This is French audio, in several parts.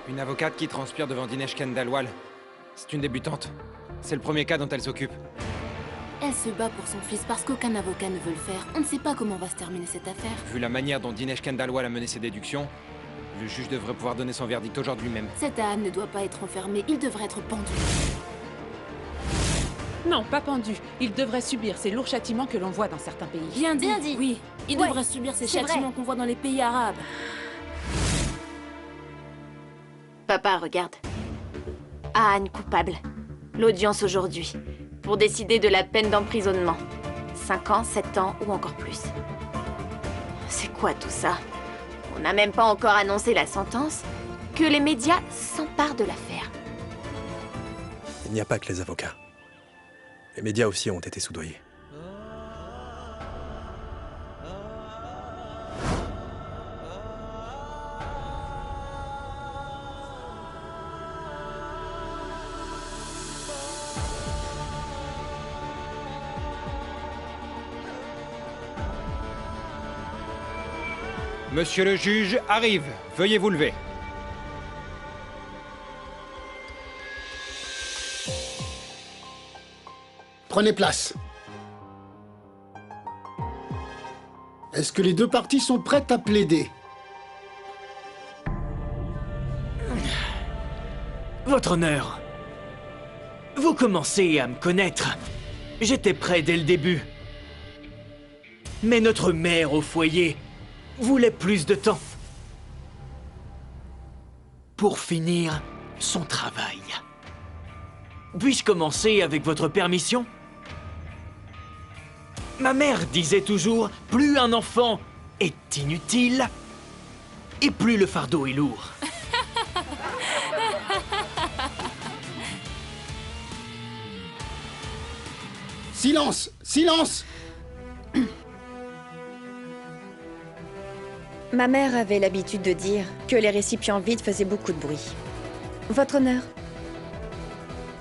Une avocate qui transpire devant Dinesh Khandelwal. C'est une débutante. C'est le premier cas dont elle s'occupe. Elle se bat pour son fils parce qu'aucun avocat ne veut le faire. On ne sait pas comment va se terminer cette affaire. Vu la manière dont Dinesh Khandelwal a mené ses déductions, le juge devrait pouvoir donner son verdict aujourd'hui même. Cet âne ne doit pas être enfermé, il devrait être pendu. Non, pas pendu. Il devrait subir ces lourds châtiments que l'on voit dans certains pays. Bien dit. Oui, il Ouais, devrait subir ces c'est châtiments vrai. qu'on voit dans les pays arabes. Papa, regarde. Anne coupable. L'audience aujourd'hui. Pour décider de la peine d'emprisonnement. 5 ans, 7 ans ou encore plus. C'est quoi tout ça? On n'a même pas encore annoncé la sentence que les médias s'emparent de l'affaire. Il n'y a pas que les avocats. Les médias aussi ont été soudoyés. Monsieur le juge arrive. Veuillez vous lever. Prenez place. Est-ce que les deux parties sont prêtes à plaider? Votre honneur, vous commencez à me connaître. J'étais prêt dès le début. Mais notre mère au foyer voulait plus de temps pour finir son travail. Puis-je commencer avec votre permission? Ma mère disait toujours, plus un enfant est inutile, et plus le fardeau est lourd. Silence! Silence! Ma mère avait l'habitude de dire que les récipients vides faisaient beaucoup de bruit. Votre honneur,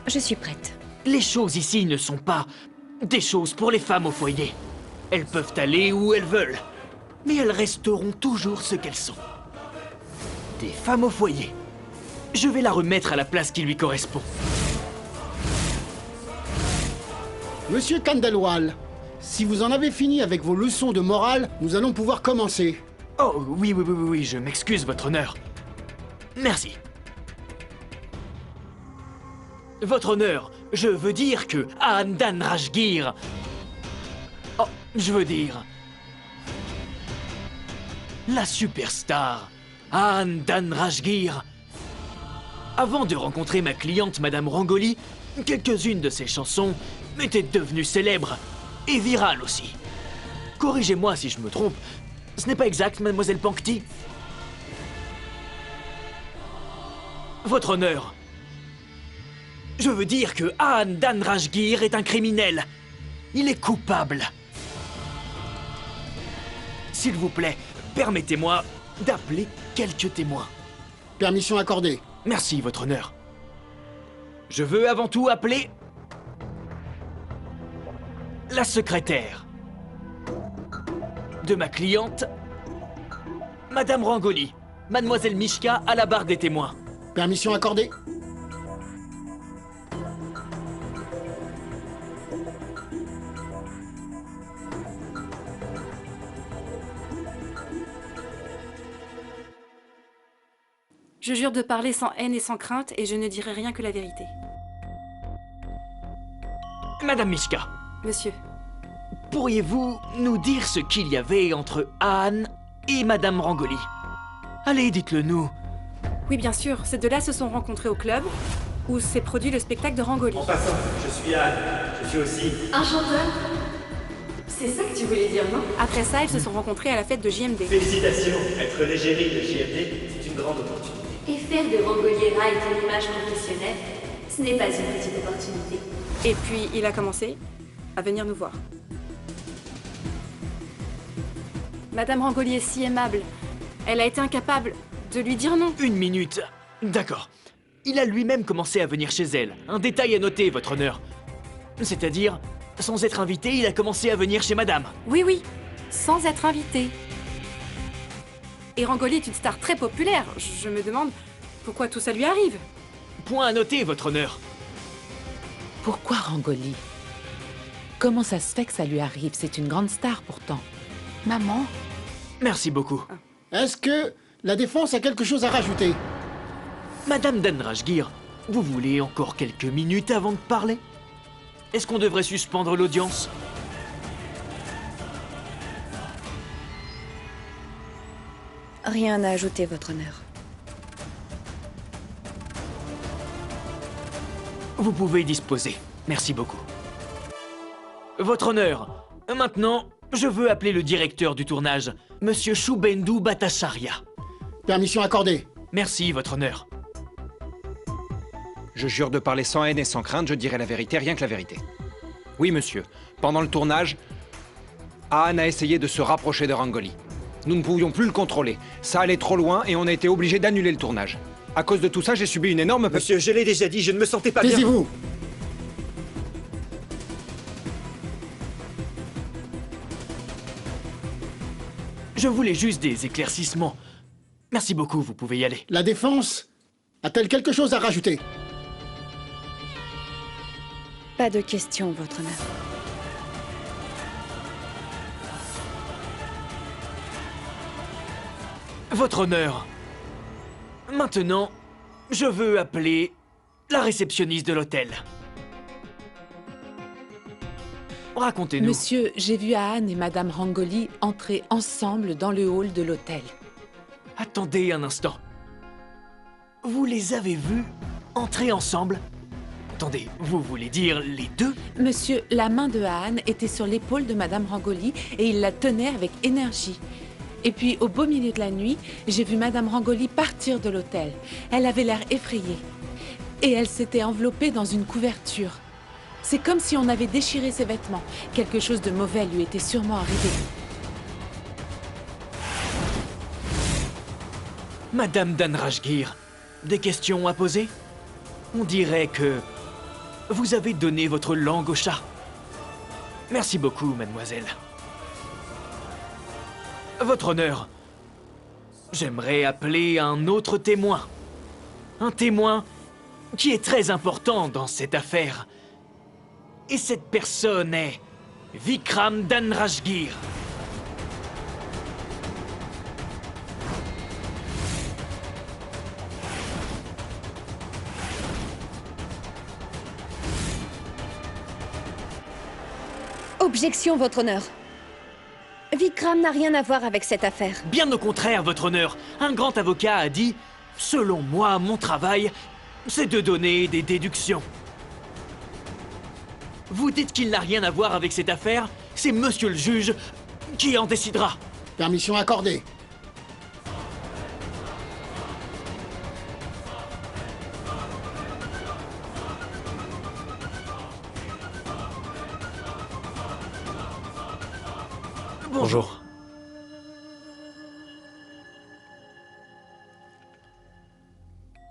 je suis prête. Les choses ici ne sont pas des choses pour les femmes au foyer. Elles peuvent aller où elles veulent, mais elles resteront toujours ce qu'elles sont. Des femmes au foyer. Je vais la remettre à la place qui lui correspond. Monsieur Khandelwal, si vous en avez fini avec vos leçons de morale, nous allons pouvoir commencer. Oh, oui, je m'excuse, votre honneur. Merci. Votre honneur, je veux dire que Aandan Rajgir... Oh, je veux dire... La superstar, Aandan Rajgir. Avant de rencontrer ma cliente, Madame Rangoli, quelques-unes de ses chansons étaient devenues célèbres et virales aussi. Corrigez-moi si je me trompe, ce n'est pas exact, Mademoiselle Pankti? Votre honneur, je veux dire que Aandan Rajgir est un criminel. Il est coupable. S'il vous plaît, permettez-moi d'appeler quelques témoins. Permission accordée. Merci, votre honneur. Je veux avant tout appeler... la secrétaire. de ma cliente, Madame Rangoli. Mademoiselle Mishka à la barre des témoins. Permission accordée. Je jure de parler sans haine et sans crainte, et je ne dirai rien que la vérité. Madame Mishka, Monsieur, pourriez-vous nous dire ce qu'il y avait entre Anne et Madame Rangoli? Allez, dites-le nous. oui bien sûr, ces deux-là se sont rencontrés au club, où s'est produit le spectacle de Rangoli. En passant, je suis Anne. Je suis aussi... Un chanteur? C'est ça que tu voulais dire, non? Après ça, ils se sont rencontrés à la fête de JMD. Félicitations. Être l'égérie de JMD, c'est une grande opportunité. Et faire de Rangoliera ton image professionnelle, ce n'est pas une petite opportunité. Et puis, il a commencé à venir nous voir. Madame Rangoli est si aimable. Elle a été incapable de lui dire non. Une minute. D'accord. Il a lui-même commencé à venir chez elle. Un détail à noter, votre honneur. C'est-à-dire, sans être invité, il a commencé à venir chez Madame. Oui, oui, sans être invité. Et Rangoli est une star très populaire. Je me demande pourquoi tout ça lui arrive. Point à noter, votre honneur. Pourquoi Rangoli? Comment ça se fait que ça lui arrive? C'est une grande star pourtant. Maman? Merci beaucoup. Est-ce que la défense a quelque chose à rajouter? Madame Danrajgir, vous voulez encore quelques minutes avant de parler? Est-ce qu'on devrait suspendre l'audience? Rien à ajouter, votre honneur. Vous pouvez disposer. Merci beaucoup. Votre honneur, maintenant, je veux appeler le directeur du tournage, Monsieur Shubhendu Bhattacharya. Permission accordée. Merci, votre honneur. Je jure de parler sans haine et sans crainte, je dirai la vérité, rien que la vérité. Oui, monsieur. Pendant le tournage, Anne a essayé de se rapprocher de Rangoli. Nous ne pouvions plus le contrôler. Ça allait trop loin et on a été obligé d'annuler le tournage. À cause de tout ça, j'ai subi une énorme... Monsieur, je l'ai déjà dit, je ne me sentais pas bien. Taisez-vous. Je voulais juste des éclaircissements. Merci beaucoup, vous pouvez y aller. La défense a-t-elle quelque chose à rajouter? Pas de questions, votre honneur. Votre honneur, maintenant, je veux appeler la réceptionniste de l'hôtel. Racontez-nous. Monsieur, j'ai vu Anne et Madame Rangoli entrer ensemble dans le hall de l'hôtel. Attendez un instant. Vous les avez vus entrer ensemble? Attendez, vous voulez dire les deux? Monsieur, la main de Anne était sur l'épaule de Madame Rangoli et il la tenait avec énergie. Et puis, au beau milieu de la nuit, j'ai vu Madame Rangoli partir de l'hôtel. Elle avait l'air effrayée. Et elle s'était enveloppée dans une couverture. C'est comme si on avait déchiré ses vêtements. Quelque chose de mauvais lui était sûrement arrivé. Madame Danrajgir, des questions à poser? On dirait que vous avez donné votre langue au chat. Merci beaucoup, mademoiselle. Votre honneur, j'aimerais appeler un autre témoin. Un témoin qui est très important dans cette affaire. Et cette personne est Vikram Danrajgir. Objection, votre honneur. Vikram n'a rien à voir avec cette affaire. Bien au contraire, votre honneur. Un grand avocat a dit « Selon moi, mon travail, c'est de donner des déductions. » Vous dites qu'il n'a rien à voir avec cette affaire, c'est monsieur le juge qui en décidera. Permission accordée. Bonjour.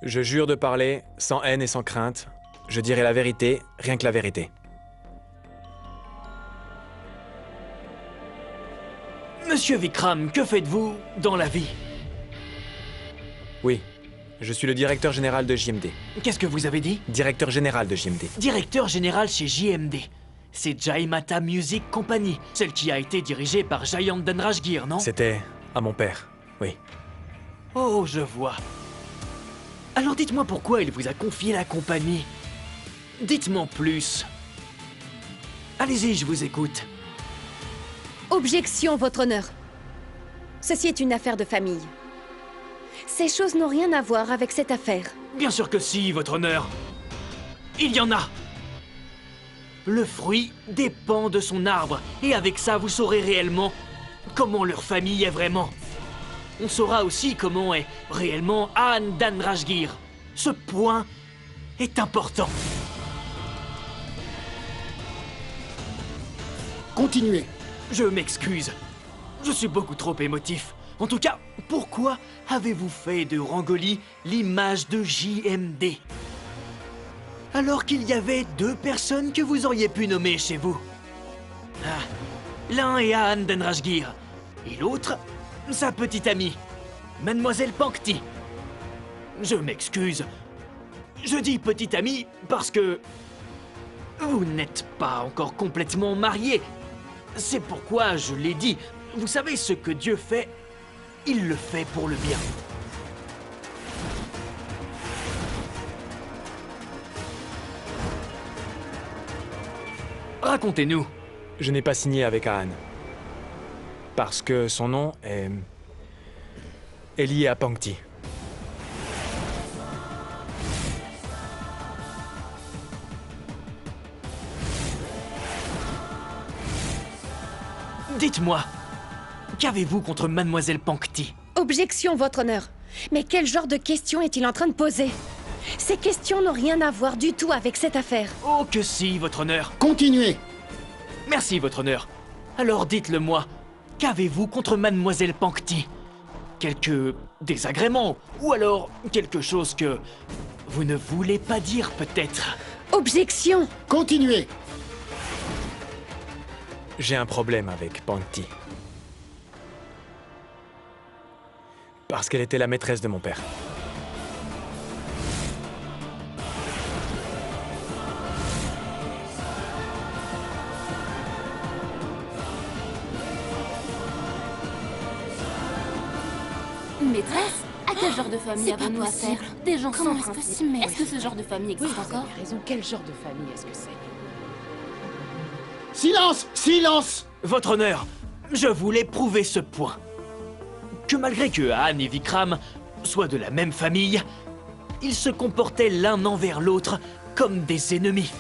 Je jure de parler sans haine et sans crainte. Je dirai la vérité, rien que la vérité. Monsieur Vikram, que faites-vous dans la vie? Oui, je suis le directeur général de JMD. Qu'est-ce que vous avez dit? Directeur général de JMD. Directeur général chez JMD. C'est Jai Mata Music Company, celle qui a été dirigée par Jayant Dhanrajgir, non? C'était à mon père, oui. Oh, je vois. Alors dites-moi pourquoi il vous a confié la compagnie. Dites-moi plus. Allez-y, je vous écoute. Objection, votre honneur. Ceci est une affaire de famille. Ces choses n'ont rien à voir avec cette affaire. Bien sûr que si, votre honneur. Il y en a. Le fruit dépend de son arbre, et avec ça, vous saurez réellement comment leur famille est vraiment. On saura aussi comment est réellement Ahan Dhanrajgir. Ce point est important. Continuez. Je m'excuse. Je suis beaucoup trop émotif. En tout cas, pourquoi avez-vous fait de Rangoli l'image de JMD? Alors qu'il y avait 2 personnes que vous auriez pu nommer chez vous. Ah, l'un est Ahan Dhanrajgir, et l'autre, sa petite amie, Mademoiselle Pankti. Je m'excuse. Je dis petite amie parce que vous n'êtes pas encore complètement mariés. C'est pourquoi je l'ai dit. Vous savez, ce que Dieu fait, il le fait pour le bien. Racontez-nous. Je n'ai pas signé avec Ahan. Parce que son nom est lié à Pankti. Dites-moi, qu'avez-vous contre Mademoiselle Pankti? Objection, votre honneur. Mais quel genre de questions est-il en train de poser? Ces questions n'ont rien à voir du tout avec cette affaire. Oh que si, votre honneur. Continuez. Merci, votre honneur. Alors dites-le-moi, qu'avez-vous contre Mademoiselle Pankti? Quelques désagréments, ou alors quelque chose que vous ne voulez pas dire, peut-être? Objection! Continuez. J'ai un problème avec Pankti. Parce qu'elle était la maîtresse de mon père. Maîtresse? À quel genre de famille C'est pas avons-nous possible. affaire? Des gens Comment sans est-ce principe. possible? Mais Est-ce que ce genre de famille Oui, existe vous encore? avez raison. Quel genre de famille est-ce que c'est? Silence! Silence! Votre honneur, je voulais prouver ce point. Que malgré que Ahan et Vikram soient de la même famille, ils se comportaient l'un envers l'autre comme des ennemis.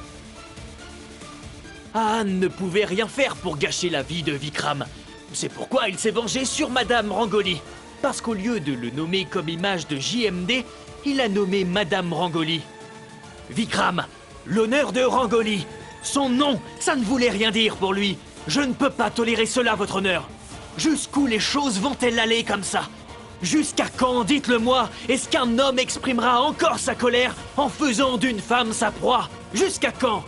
Ahan ne pouvait rien faire pour gâcher la vie de Vikram. C'est pourquoi il s'est vengé sur Madame Rangoli. Parce qu'au lieu de le nommer comme image de JMD, il a nommé Madame Rangoli. Vikram, l'honneur de Rangoli. Son nom, ça ne voulait rien dire pour lui. Je ne peux pas tolérer cela, votre honneur. Jusqu'où les choses vont-elles aller comme ça? Jusqu'à quand, dites-le-moi, est-ce qu'un homme exprimera encore sa colère en faisant d'une femme sa proie? Jusqu'à quand?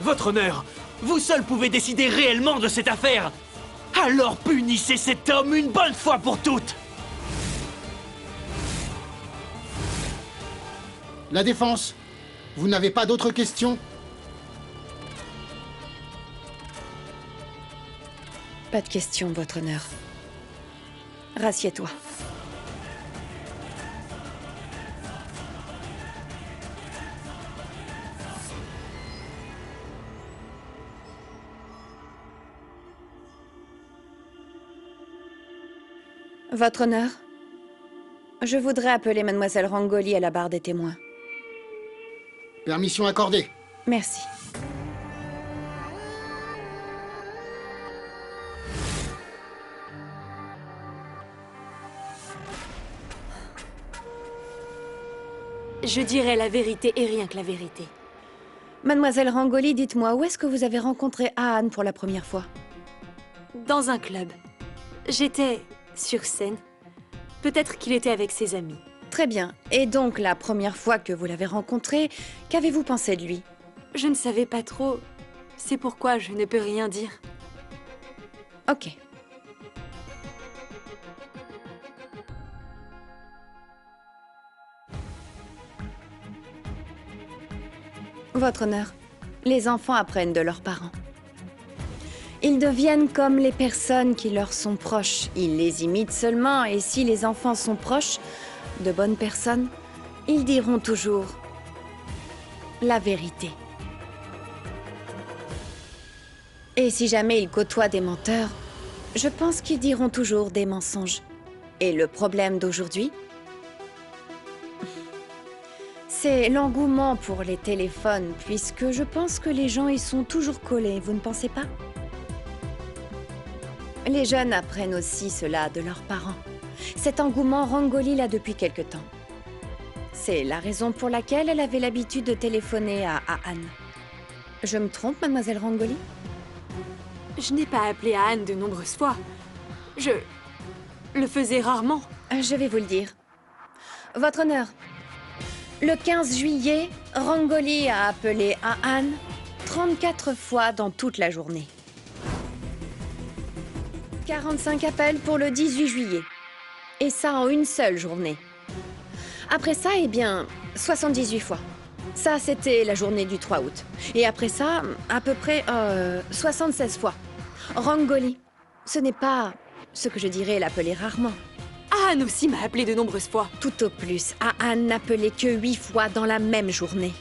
Votre honneur, vous seul pouvez décider réellement de cette affaire. Alors punissez cet homme une bonne fois pour toutes. La défense. Vous n'avez pas d'autres questions? Pas de question, votre honneur. Rassieds-toi. Votre honneur, je voudrais appeler Mademoiselle Rangoli à la barre des témoins. Permission accordée. Merci. Je dirais la vérité et rien que la vérité. Mademoiselle Rangoli, dites-moi, où est-ce que vous avez rencontré Ahan pour la première fois? Dans un club. J'étais sur scène. Peut-être qu'il était avec ses amis. Très bien. Et donc, la première fois que vous l'avez rencontré, qu'avez-vous pensé de lui? Je ne savais pas trop. C'est pourquoi je ne peux rien dire. Ok. Votre honneur, les enfants apprennent de leurs parents. Ils deviennent comme les personnes qui leur sont proches. Ils les imitent seulement, et si les enfants sont proches de bonnes personnes, ils diront toujours la vérité. Et si jamais ils côtoient des menteurs, je pense qu'ils diront toujours des mensonges. Et le problème d'aujourd'hui, c'est l'engouement pour les téléphones, puisque je pense que les gens y sont toujours collés, vous ne pensez pas? Les jeunes apprennent aussi cela de leurs parents. Cet engouement, Rangoli l'a depuis quelque temps. C'est la raison pour laquelle elle avait l'habitude de téléphoner à Anne. Je me trompe, mademoiselle Rangoli? Je n'ai pas appelé à Anne de nombreuses fois. Je le faisais rarement. Je vais vous le dire. Votre honneur, le 15 juillet, Rangoli a appelé à Anne 34 fois dans toute la journée. 45 appels pour le 18 juillet. Et ça en une seule journée. Après ça, eh bien, 78 fois. Ça, c'était la journée du 3 août. Et après ça, à peu près 76 fois. Rangoli, ce n'est pas ce que je dirais l'appeler rarement. Anne aussi m'a appelé de nombreuses fois. Tout au plus, Anne n'appelait que 8 fois dans la même journée.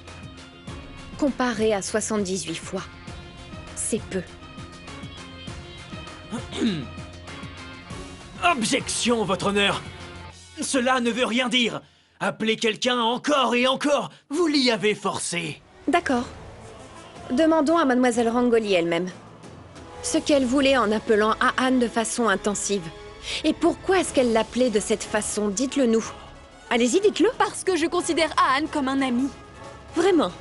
Comparé à 78 fois, c'est peu. Objection, votre honneur! Cela ne veut rien dire! Appelez quelqu'un encore et encore! Vous l'y avez forcé! D'accord. Demandons à mademoiselle Rangoli elle-même. Ce qu'elle voulait en appelant à Anne de façon intensive. Et pourquoi est-ce qu'elle l'appelait de cette façon? Dites-le nous. Allez-y, dites-le. Parce que je considère Anne comme un ami. Vraiment?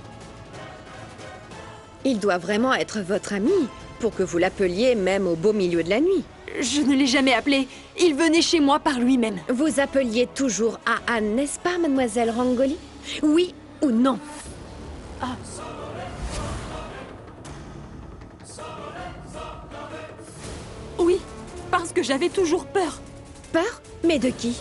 Il doit vraiment être votre ami pour que vous l'appeliez même au beau milieu de la nuit. Je ne l'ai jamais appelé. Il venait chez moi par lui-même. Vous appeliez toujours à Anne, n'est-ce pas, mademoiselle Rangoli? Oui ou non? Ah. Oui, parce que j'avais toujours peur. Peur? Mais de qui?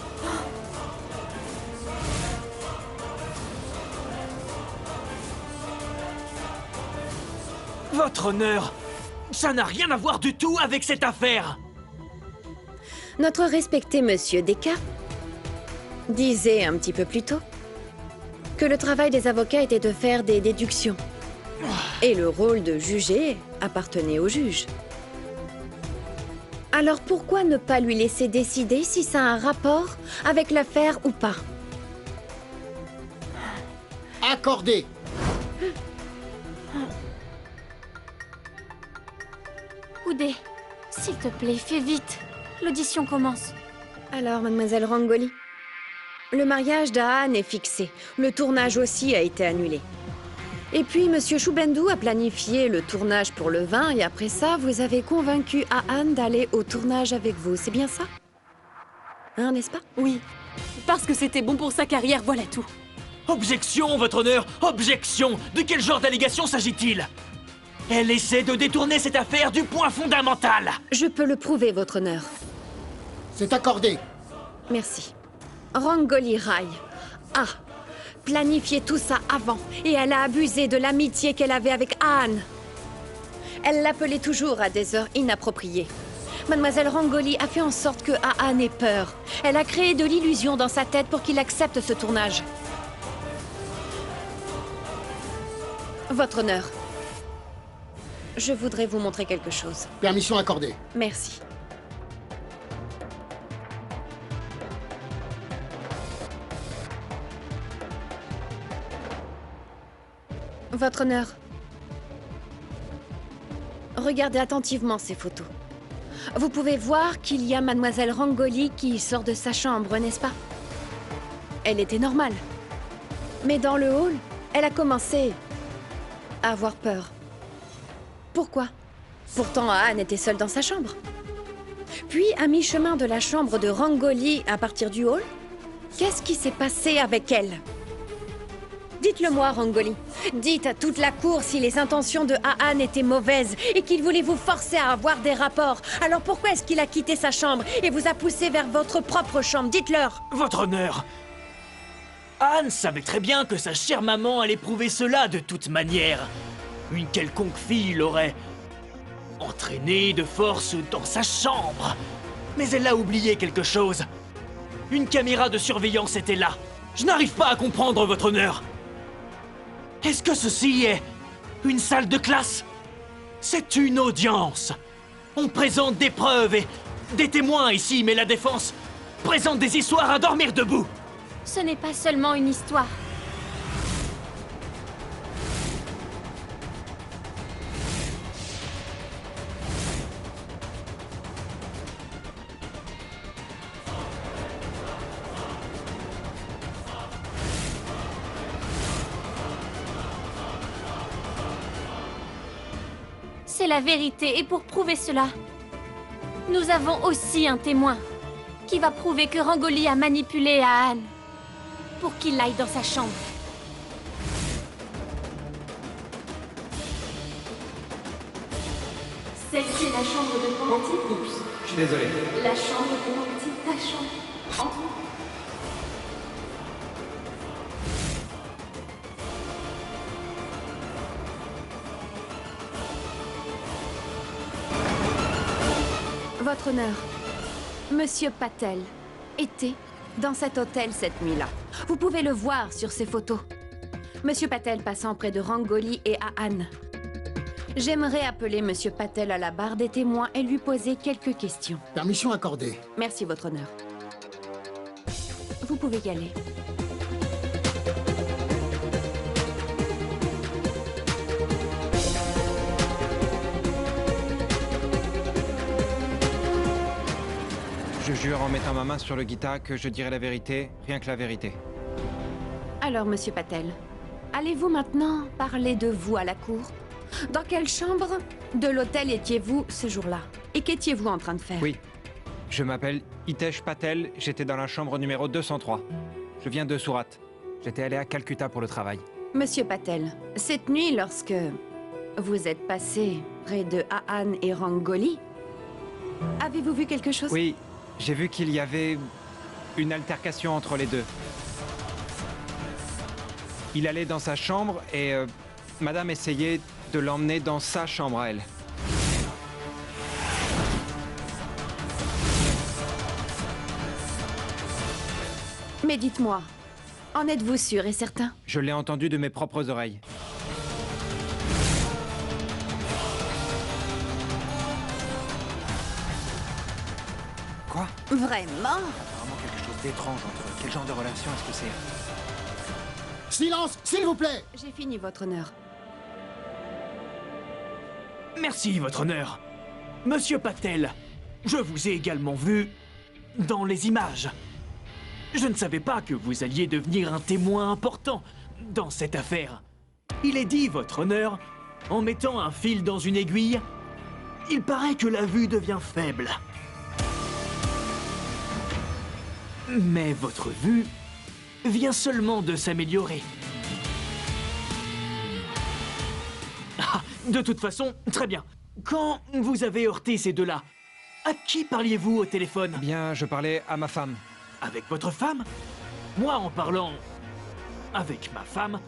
Votre honneur, ça n'a rien à voir du tout avec cette affaire! Notre respecté monsieur Descartes disait un petit peu plus tôt que le travail des avocats était de faire des déductions. Et le rôle de juger appartenait au juge. Alors pourquoi ne pas lui laisser décider si ça a un rapport avec l'affaire ou pas? Accordé. Oudé, s'il te plaît, fais vite. L'audition commence. Alors, mademoiselle Rangoli, le mariage d'Anne est fixé. Le tournage aussi a été annulé. Et puis, monsieur Choubendou a planifié le tournage pour le 20, et après ça, vous avez convaincu Anne d'aller au tournage avec vous. C'est bien ça? Hein, n'est-ce pas? Oui, parce que c'était bon pour sa carrière, voilà tout. Objection, votre honneur! Objection! De quel genre d'allégation s'agit-il? Elle essaie de détourner cette affaire du point fondamental! Je peux le prouver, votre honneur. C'est accordé. Merci. Rangoli Rai a planifié tout ça avant, et elle a abusé de l'amitié qu'elle avait avec Anne. Elle l'appelait toujours à des heures inappropriées. Mademoiselle Rangoli a fait en sorte que Anne ait peur. Elle a créé de l'illusion dans sa tête pour qu'il accepte ce tournage. Votre honneur, je voudrais vous montrer quelque chose. Permission accordée. Merci. Votre honneur, regardez attentivement ces photos. Vous pouvez voir qu'il y a mademoiselle Rangoli qui sort de sa chambre, n'est-ce pas? Elle était normale. Mais dans le hall, elle a commencé à avoir peur. Pourquoi? Pourtant, Anne était seule dans sa chambre. Puis, à mi-chemin de la chambre de Rangoli à partir du hall, qu'est-ce qui s'est passé avec elle? Dites-le-moi, Rangoli. Dites à toute la cour si les intentions de Anne étaient mauvaises et qu'il voulait vous forcer à avoir des rapports. Alors pourquoi est-ce qu'il a quitté sa chambre et vous a poussé vers votre propre chambre? Dites-leur. Votre honneur, Anne savait très bien que sa chère maman allait prouver cela de toute manière. Une quelconque fille l'aurait entraînée de force dans sa chambre. Mais elle a oublié quelque chose. Une caméra de surveillance était là. Je n'arrive pas à comprendre, votre honneur. Est-ce que ceci est une salle de classe? C'est une audience. On présente des preuves et des témoins ici, mais la défense présente des histoires à dormir debout. Ce n'est pas seulement une histoire. C'est la vérité, et pour prouver cela, nous avons aussi un témoin qui va prouver que Rangoli a manipulé Anne pour qu'il aille dans sa chambre. Celle-ci est la chambre de Clémentine. Oups, je suis désolé. La chambre de Clémentine, ta chambre. Entre. Votre honneur, Monsieur Patel était dans cet hôtel cette nuit-là. Vous pouvez le voir sur ces photos. Monsieur Patel passant près de Rangoli et Anne. J'aimerais appeler Monsieur Patel à la barre des témoins et lui poser quelques questions. Permission accordée. Merci, votre honneur. Vous pouvez y aller. Je jure en mettant ma main sur le guitare que je dirai la vérité, rien que la vérité. Alors, Monsieur Patel, allez-vous maintenant parler de vous à la cour? Dans quelle chambre de l'hôtel étiez-vous ce jour-là? Et qu'étiez-vous en train de faire? Oui, je m'appelle Hitesh Patel, j'étais dans la chambre numéro 203. Je viens de Surat. J'étais allé à Calcutta pour le travail. Monsieur Patel, cette nuit, lorsque vous êtes passé près de Anne et Rangoli, avez-vous vu quelque chose? Oui, j'ai vu qu'il y avait une altercation entre les deux. Il allait dans sa chambre et Madame essayait de l'emmener dans sa chambre à elle. Mais dites-moi, en êtes-vous sûr et certain? Je l'ai entendu de mes propres oreilles. Quoi? Vraiment? Apparemment quelque chose d'étrange entre eux. Quel genre de relation est-ce que c'est? Silence, s'il vous plaît! J'ai fini, votre honneur. Merci, votre honneur. Monsieur Patel, je vous ai également vu dans les images. Je ne savais pas que vous alliez devenir un témoin important dans cette affaire. Il est dit, votre honneur, en mettant un fil dans une aiguille, il paraît que la vue devient faible. Mais votre vue vient seulement de s'améliorer. Ah, de toute façon, très bien. Quand vous avez heurté ces deux-là, à qui parliez-vous au téléphone? Eh bien, je parlais à ma femme. Avec votre femme? Moi, en parlant avec ma femme,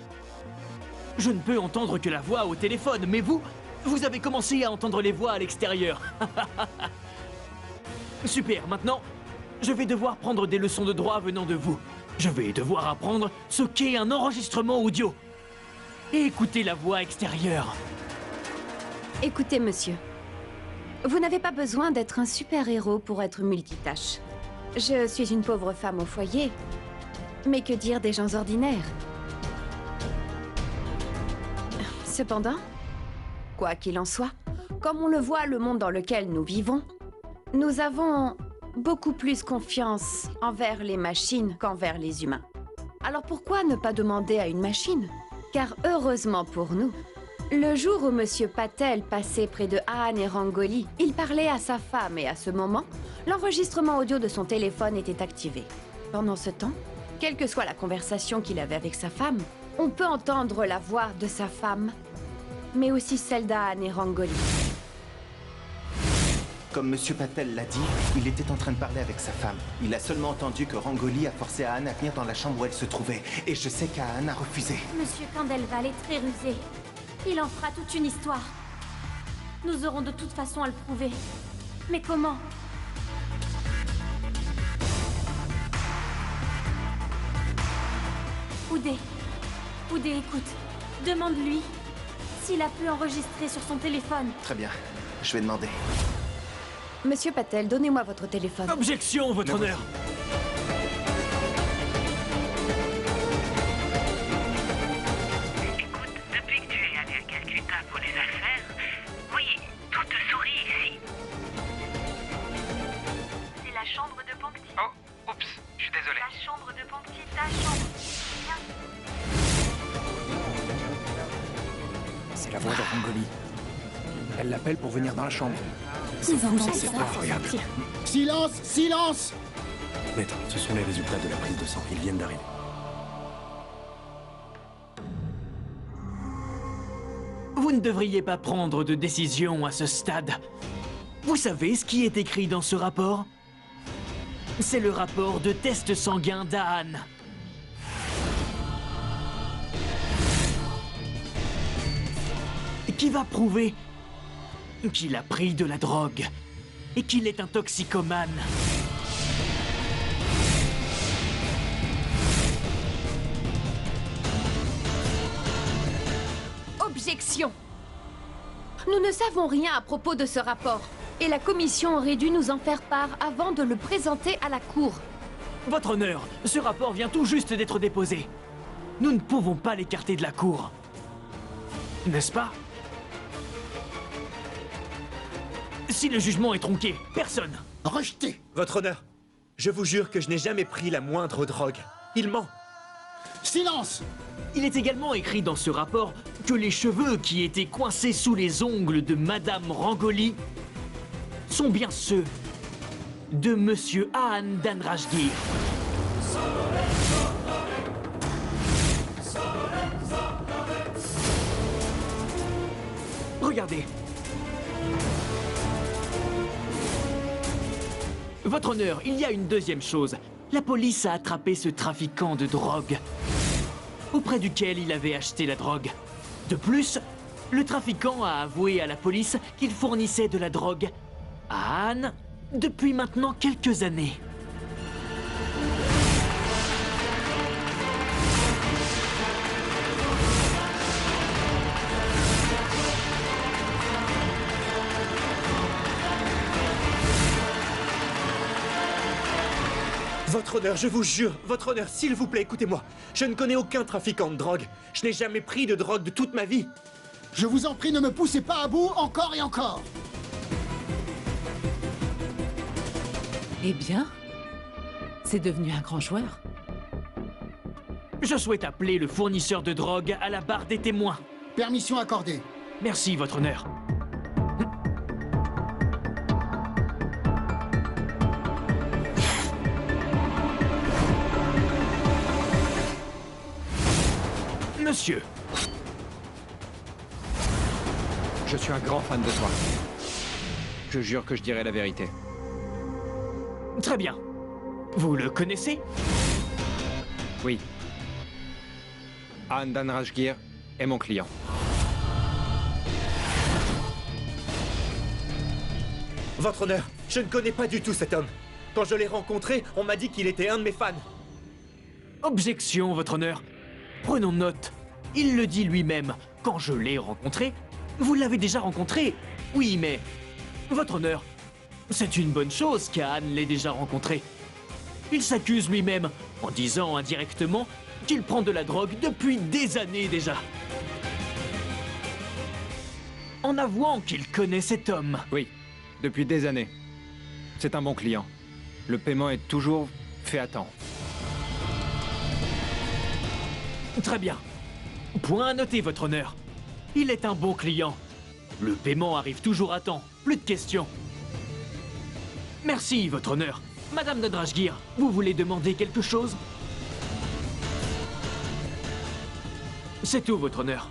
je ne peux entendre que la voix au téléphone, mais vous avez commencé à entendre les voix à l'extérieur. Super, maintenant, je vais devoir prendre des leçons de droit venant de vous. Je vais devoir apprendre ce qu'est un enregistrement audio. Et écouter la voix extérieure. Écoutez, monsieur. Vous n'avez pas besoin d'être un super-héros pour être multitâche. Je suis une pauvre femme au foyer. Mais que dire des gens ordinaires? Cependant, quoi qu'il en soit, comme on le voit, le monde dans lequel nous vivons, nous avons beaucoup plus confiance envers les machines qu'envers les humains. Alors pourquoi ne pas demander à une machine? Car heureusement pour nous, le jour où Monsieur Patel passait près de Anne et Rangoli, il parlait à sa femme et à ce moment, l'enregistrement audio de son téléphone était activé. Pendant ce temps, quelle que soit la conversation qu'il avait avec sa femme, on peut entendre la voix de sa femme, mais aussi celle d'Anne et Rangoli. Comme Monsieur Patel l'a dit, il était en train de parler avec sa femme. Il a seulement entendu que Rangoli a forcé Anne à venir dans la chambre où elle se trouvait. Et je sais qu'Anne a refusé. Monsieur Candelval est très rusé. Il en fera toute une histoire. Nous aurons de toute façon à le prouver. Mais comment? Oudé, écoute. Demande-lui s'il a pu enregistrer sur son téléphone. Très bien, je vais demander. Monsieur Patel, donnez-moi votre téléphone. Objection, votre honneur. Écoute, depuis que tu es allé à Calcutta pour les affaires, oui, tout te sourit ici. C'est la chambre de Pancti. Oh, oups, je suis désolé. La chambre de Pancti, ta chambre. Viens. C'est la voix de Rangoli. Elle l'appelle pour venir dans la chambre. C'est incroyable. Silence! Silence! Maître, ce sont les résultats de la prise de sang. Ils viennent d'arriver. Vous ne devriez pas prendre de décision à ce stade. Vous savez ce qui est écrit dans ce rapport? C'est le rapport de test sanguin d'Anne. Qui va prouver qu'il a pris de la drogue et qu'il est un toxicomane. Objection! Nous ne savons rien à propos de ce rapport. Et la commission aurait dû nous en faire part avant de le présenter à la cour. Votre honneur, ce rapport vient tout juste d'être déposé. Nous ne pouvons pas l'écarter de la cour. N'est-ce pas? Si le jugement est tronqué, personne. Rejeté. Votre honneur, je vous jure que je n'ai jamais pris la moindre drogue. Il ment. Silence! Il est également écrit dans ce rapport que les cheveux qui étaient coincés sous les ongles de Madame Rangoli sont bien ceux de Monsieur Ahan Danrajgir. Regardez. Votre honneur, il y a une deuxième chose. La police a attrapé ce trafiquant de drogue, auprès duquel il avait acheté la drogue. De plus, le trafiquant a avoué à la police qu'il fournissait de la drogue à Anne depuis maintenant quelques années. Votre honneur, je vous jure, votre honneur, s'il vous plaît, écoutez-moi. Je ne connais aucun trafiquant de drogue. Je n'ai jamais pris de drogue de toute ma vie. Je vous en prie, ne me poussez pas à bout encore et encore. Eh bien, c'est devenu un grand joueur. Je souhaite appeler le fournisseur de drogue à la barre des témoins. Permission accordée. Merci, votre honneur. Monsieur. Je suis un grand fan de toi. Je jure que je dirai la vérité. Très bien. Vous le connaissez? Oui. Ahan Danrajgir est mon client. Votre honneur, je ne connais pas du tout cet homme. Quand je l'ai rencontré, on m'a dit qu'il était un de mes fans. Objection, votre honneur. Prenons note. Il le dit lui-même. Quand je l'ai rencontré, vous l'avez déjà rencontré. Oui, mais... Votre honneur, c'est une bonne chose qu'Anne l'ait déjà rencontré. Il s'accuse lui-même, en disant indirectement qu'il prend de la drogue depuis des années déjà. En avouant qu'il connaît cet homme. Oui, depuis des années. C'est un bon client. Le paiement est toujours fait à temps. Très bien. Point à noter, votre honneur. Il est un bon client. Le paiement arrive toujours à temps. Plus de questions. Merci, votre honneur. Madame Danrajgir, vous voulez demander quelque chose? C'est tout, votre honneur.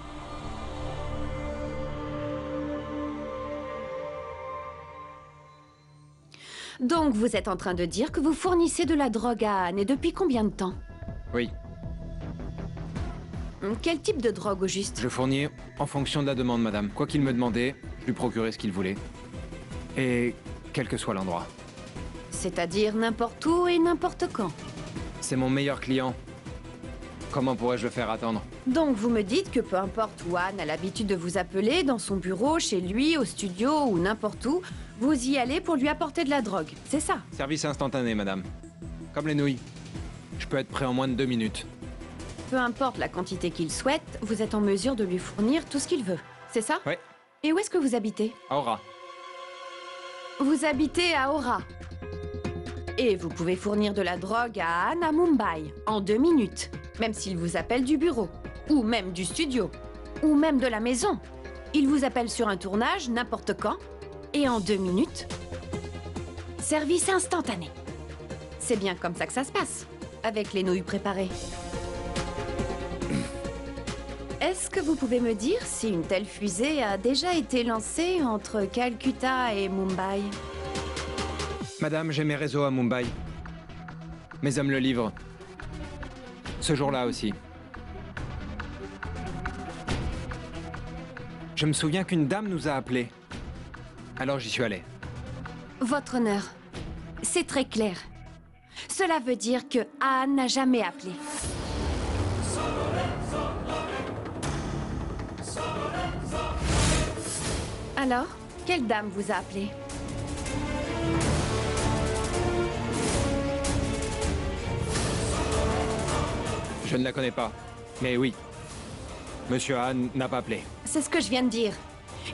Donc vous êtes en train de dire que vous fournissez de la drogue à Anne, et depuis combien de temps? Oui, Quel type de drogue au juste? je fournis en fonction de la demande, madame. Quoi qu'il me demandait, je lui procurais ce qu'il voulait. Et quel que soit l'endroit. C'est-à-dire n'importe où et n'importe quand. C'est mon meilleur client. Comment pourrais-je le faire attendre? Donc vous me dites que peu importe où Anne a l'habitude de vous appeler, dans son bureau, chez lui, au studio ou n'importe où, vous y allez pour lui apporter de la drogue, c'est ça? Service instantané, madame. Comme les nouilles. Je peux être prêt en moins de 2 minutes. Peu importe la quantité qu'il souhaite, vous êtes en mesure de lui fournir tout ce qu'il veut, c'est ça? Ouais. Et où est-ce que vous habitez? Aura. Vous habitez à Aura. Et vous pouvez fournir de la drogue à Anne à Mumbai, en 2 minutes. Même s'il vous appelle du bureau, ou même du studio, ou même de la maison. Il vous appelle sur un tournage, n'importe quand, et en 2 minutes. Service instantané. C'est bien comme ça que ça se passe, avec les nouilles préparées. Est-ce que vous pouvez me dire si une telle fusée a déjà été lancée entre Calcutta et Mumbai? Madame, j'ai mes réseaux à Mumbai. Mes hommes le livrent. Ce jour-là aussi. Je me souviens qu'une dame nous a appelés. Alors j'y suis allé. Votre honneur, c'est très clair. Cela veut dire que Anne n'a jamais appelé. Alors, quelle dame vous a appelé? Je ne la connais pas. Mais oui. Monsieur Han n'a pas appelé. C'est ce que je viens de dire.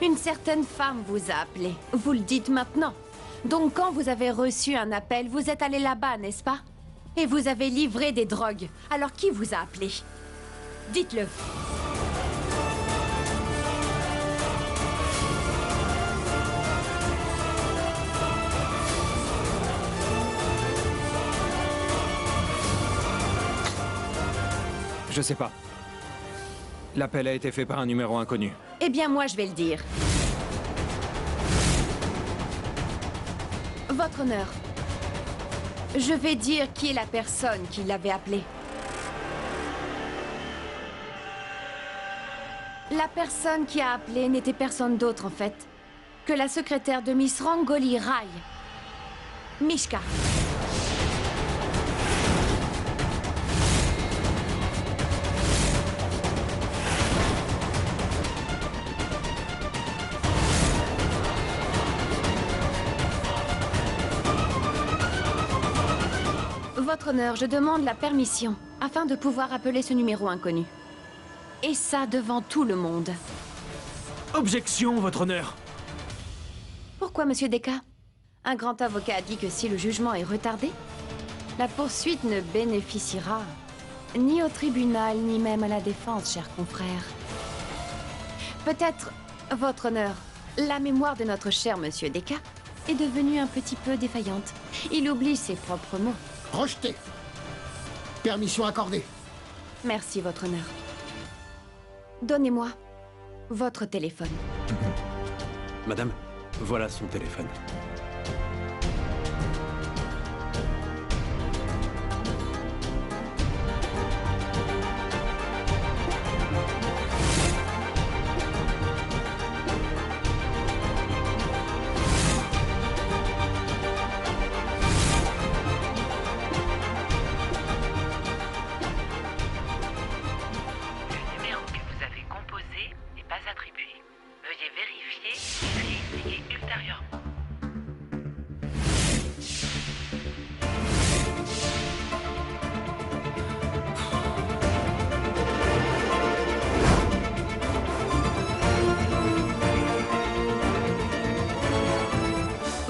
Une certaine femme vous a appelé. Vous le dites maintenant. Donc quand vous avez reçu un appel, vous êtes allé là-bas, n'est-ce pas? Et vous avez livré des drogues. Alors qui vous a appelé? Dites-le. Je sais pas. L'appel a été fait par un numéro inconnu. Eh bien, moi, je vais le dire. Votre honneur, je vais dire qui est la personne qui l'avait appelé. La personne qui a appelé n'était personne d'autre, en fait, que la secrétaire de Miss Rangoli Rai, Mishka. Votre honneur, je demande la permission afin de pouvoir appeler ce numéro inconnu. Et ça devant tout le monde. Objection, votre honneur. Pourquoi, monsieur Deka? Un grand avocat a dit que si le jugement est retardé, la poursuite ne bénéficiera ni au tribunal, ni même à la défense, cher confrère. Peut-être, votre honneur, la mémoire de notre cher monsieur Deka est devenue un petit peu défaillante. Il oublie ses propres mots. Rejeté. Permission accordée. Merci, votre honneur. Donnez-moi votre téléphone. Madame, voilà son téléphone.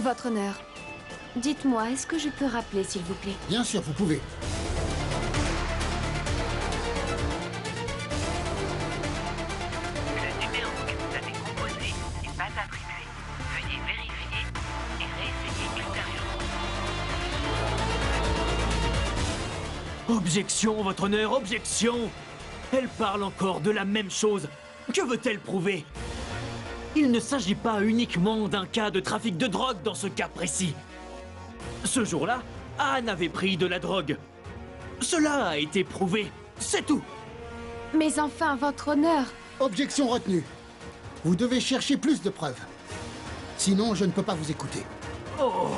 Votre honneur, dites-moi, est-ce que je peux rappeler, s'il vous plaît? Bien sûr, vous pouvez. Le numéro que vous avez composé n'est pas attribué. Veuillez vérifier et réessayer ultérieurement. Objection, votre honneur, objection. Elle parle encore de la même chose. Que veut-elle prouver? Il ne s'agit pas uniquement d'un cas de trafic de drogue dans ce cas précis. Ce jour-là, Anne avait pris de la drogue. Cela a été prouvé, c'est tout. Mais enfin, votre honneur... Objection retenue. Vous devez chercher plus de preuves. Sinon, je ne peux pas vous écouter. Oh!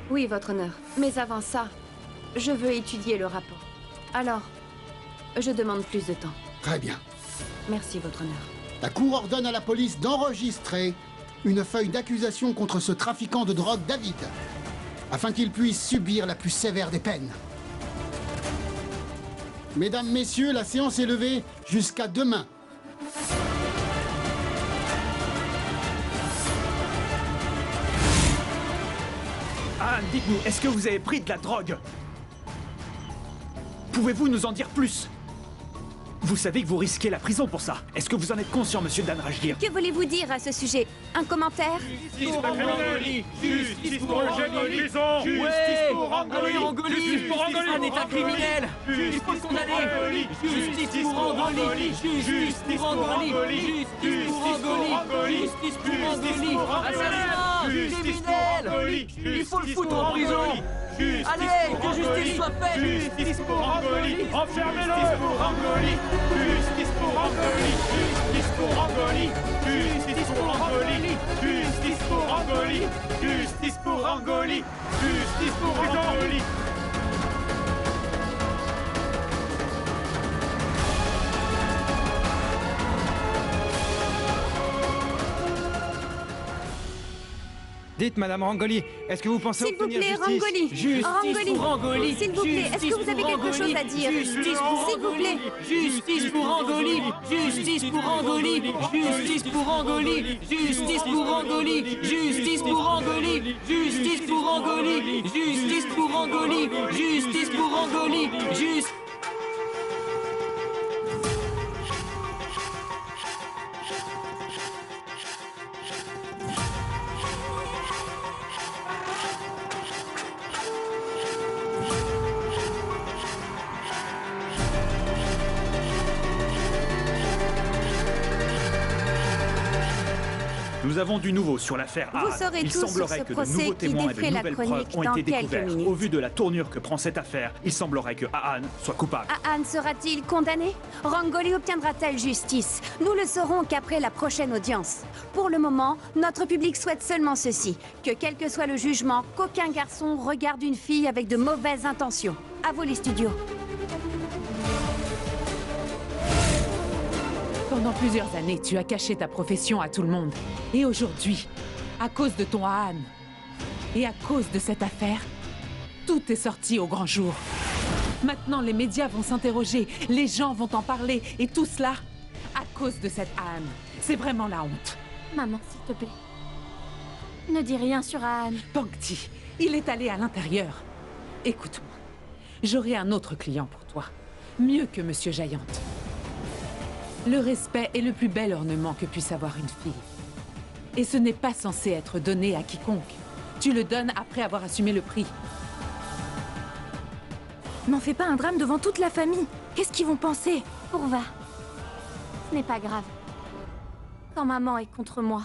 Oui, votre honneur. Mais avant ça, je veux étudier le rapport. Alors, je demande plus de temps. Très bien. Merci, votre honneur. La Cour ordonne à la police d'enregistrer une feuille d'accusation contre ce trafiquant de drogue, David, afin qu'il puisse subir la plus sévère des peines. Mesdames, Messieurs, la séance est levée jusqu'à demain. Anne, dites-nous, est-ce que vous avez pris de la drogue? Pouvez-vous nous en dire plus? Vous savez que vous risquez la prison pour ça. Est-ce que vous en êtes conscient, monsieur Dan Rajgir? Que voulez-vous dire à ce sujet? Un commentaire? Justice pour Rangoly! Justice pour Rangoly! Justice pour Rangoly! Justice pour Rangoly! Anne est un criminel! Il faut le condamner! Justice pour Rangoly! Justice pour Rangoly! Justice pour Rangoly! Justice pour Rangoly! Assassin! Criminel! Il faut le foutre en prison! Allez, que justice soit faite! Justice pour Rangoly! Enfermez-le! Justice pour Rangoly! Justice pour Rangoly! Justice pour Rangoly! Justice pour Rangoly! Justice pour Rangoly! Justice pour Rangoly! Justice pour Rangoly! Dites, Madame Rangoly, est-ce que vous pensez S'il vous obtenir plaît, justice? Rangoly! Justice pour Rangoly! S'il vous plaît, est-ce que vous avez quelque chose à dire? S'il vous plaît! Justice pour Rangoly! Justice pour Rangoly! Justice pour Rangoly! Justice pour Rangoly! Justice pour Rangoly! Justice pour Rangoly! Justice pour Rangoly! Justice pour Rangoly! Justice... Nous avons du nouveau sur l'affaire Anne. Vous saurez Il tout sur semblerait ce que de procès nouveaux qui témoins et de défraie la nouvelles preuves chronique ont dans été quelques découverts. minutes. Au vu de la tournure que prend cette affaire, il semblerait que Anne soit coupable. Anne sera-t-il condamné? Rangoly obtiendra-t-elle justice? Nous le saurons qu'après la prochaine audience. Pour le moment, notre public souhaite seulement ceci, que quel que soit le jugement, qu'aucun garçon regarde une fille avec de mauvaises intentions. À vous les studios. Pendant plusieurs années, tu as caché ta profession à tout le monde. Et aujourd'hui, à cause de ton Anne et à cause de cette affaire, tout est sorti au grand jour. Maintenant, les médias vont s'interroger, les gens vont en parler, et tout cela à cause de cette Anne. C'est vraiment la honte. Maman, s'il te plaît. Ne dis rien sur Anne. Pankti, il est allé à l'intérieur. Écoute-moi, j'aurai un autre client pour toi. Mieux que Monsieur Giant. Le respect est le plus bel ornement que puisse avoir une fille. Et ce n'est pas censé être donné à quiconque. Tu le donnes après avoir assumé le prix. N'en fais pas un drame devant toute la famille. Qu'est-ce qu'ils vont penser? Pourva. Ce n'est pas grave. Quand maman est contre moi,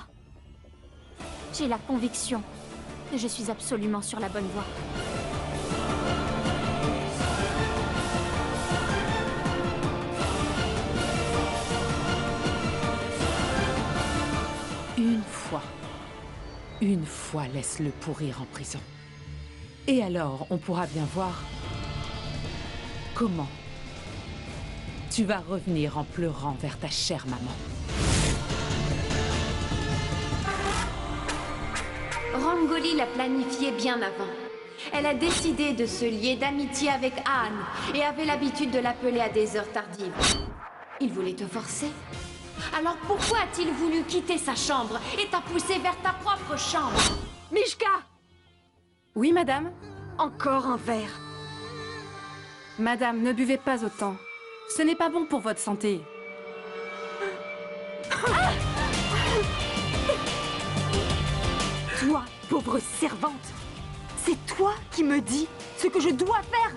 j'ai la conviction que je suis absolument sur la bonne voie. Une fois, laisse-le pourrir en prison. Et alors, on pourra bien voir comment tu vas revenir en pleurant vers ta chère maman. Rangoly l'a planifié bien avant. Elle a décidé de se lier d'amitié avec Anne et avait l'habitude de l'appeler à des heures tardives. Il voulait te forcer. Alors pourquoi a-t-il voulu quitter sa chambre et t'a poussé vers ta propre chambre? Mishka! Oui, madame? Encore un verre. Madame, ne buvez pas autant. Ce n'est pas bon pour votre santé. Toi, pauvre servante, c'est toi qui me dis ce que je dois faire.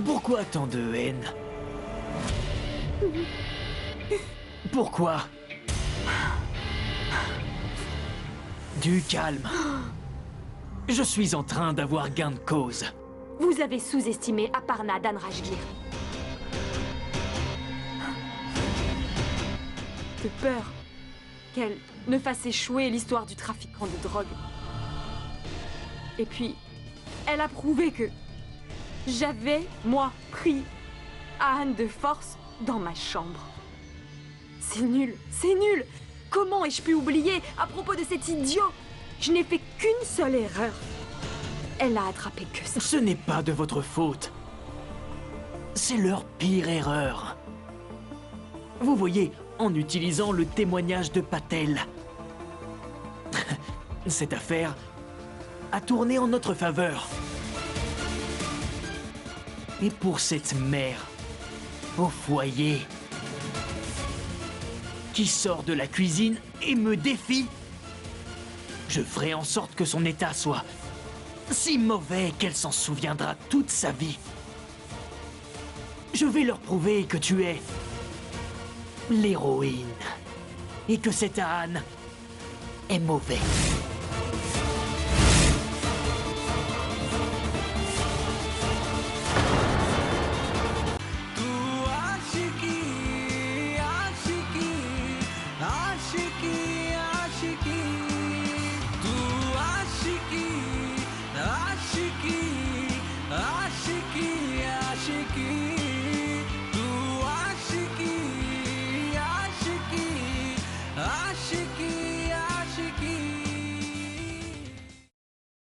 Pourquoi tant de haine? Pourquoi? Du calme. Je suis en train d'avoir gain de cause. Vous avez sous-estimé Aparna Dhanrajgir. De peur qu'elle ne fasse échouer l'histoire du trafiquant de drogue. Et puis, elle a prouvé que j'avais, moi, pris Ahn de force dans ma chambre. C'est nul, c'est nul! Comment ai-je pu oublier à propos de cet idiot? Je n'ai fait qu'une seule erreur. Elle n'a attrapé que ça. Ce n'est pas de votre faute. C'est leur pire erreur. Vous voyez, en utilisant le témoignage de Patel, cette affaire a tourné en notre faveur. Et pour cette mère, au foyer, qui sort de la cuisine et me défie, je ferai en sorte que son état soit si mauvais qu'elle s'en souviendra toute sa vie. Je vais leur prouver que tu es l'héroïne et que cet Ahn est mauvais. Ashiki, ashiki, ashiki.